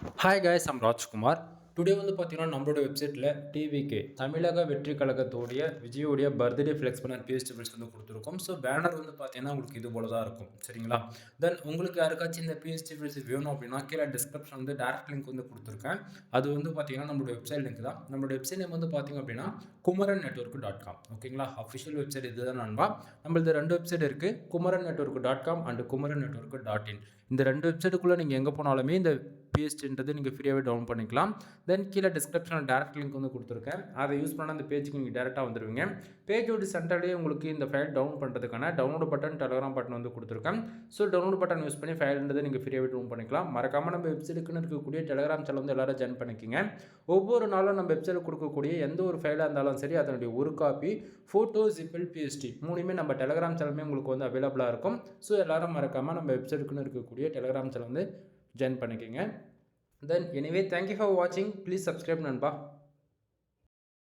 Hi guys, I'm Rajkumar. Today வந்து பார்த்தீங்கன்னா நம்மளோட வெப்சைட்டில் டிவிகே தமிழக வெற்றி கழகத்தோடைய விஜயோடைய பர்த்டே ஃப்ளெக்ஸ் பண்ண பிஎஸ்டிபிள்ஸ் வந்து கொடுத்துருக்கோம். ஸோ பேனர் வந்து பார்த்தீங்கன்னா உங்களுக்கு இது போல தான் இருக்கும், சரிங்களா? தென் உங்களுக்கு யாருக்காச்சும் இந்த பிஎஸ்டிபிள்ஸ் வேணும் அப்படின்னா கீழே டிஸ்கிரிப்ஷன் வந்து டேரக்ட் லிங்க் வந்து கொடுத்துருக்கேன். அது வந்து பார்த்தீங்கன்னா நம்மளோட வெப்சைட் லிங்க் தான். நம்மளோட வெப்சைட் நேம் வந்து பார்த்தீங்க அப்படின்னா kumaran.network.com. ஓகேங்களா? அஃபிஷியல் வெப்சைட் இதுதான் நண்பா. நம்மளது ரெண்டு வெப்சைட் இருக்குது, kumaran.network.com அண்ட் kumaran.network.in. இந்த ரெண்டு வெப்சைட்டுக்குள்ளே நீங்கள் எங்கே போனாலுமே இந்த பிஎஸ்டின்றது நீங்கள் ஃப்ரீயாகவே டவுன் பண்ணிக்கலாம். தென் கீழே டிஸ்கிரிப்ஷனில் டேரக்ட் லிங்க் வந்து கொடுத்துருக்கேன். அதை யூஸ் பண்ணால் அந்த பேஜுக்கு நீங்கள் டேரெக்டாக வந்துடுவீங்க. பேஜோட சென்டர்லேயே உங்களுக்கு இந்த ஃபைல் டவுன் பண்ணுறதுக்கான டவுன்லோட் பட்டன், டெலகிராம் பட்டன் வந்து கொடுத்துருக்கேன். ஸோ டவுன்லோட் பட்டன் யூஸ் பண்ணி ஃபைல்ன்றதை நீங்கள் ஃப்ரீயாகவே டவுன் பண்ணிக்கலாம். மறக்காமல் நம்ம வெப்சைட்டுக்குன்னு இருக்கக்கூடிய டெலகிராம் சேனல் வந்து எல்லாரும் ஜாயின் பண்ணிக்கிங்க. ஒவ்வொரு நாளும் நம்ம வெப்சைட்டில் கொடுக்கக்கூடிய எந்த ஒரு ஃபைலாக இருந்தாலும் சரி, அதனுடைய ஒரு காப்பி ஃபோட்டோ, ஜிப்பிள், பிஎஸ்டி மூணுமே நம்ம டெலகிராம் சேனலுமே உங்களுக்கு வந்து அவைலபிளாக இருக்கும். ஸோ எல்லாரும் மறக்காமல் நம்ம வெப்சைட்டுக்குன்னு இருக்கக்கூடிய டெலகிராம் சேனல் வந்து ஜாயின் பண்ணிக்கிங்க. Then anyway, thank you for watching. Please subscribe Nanba.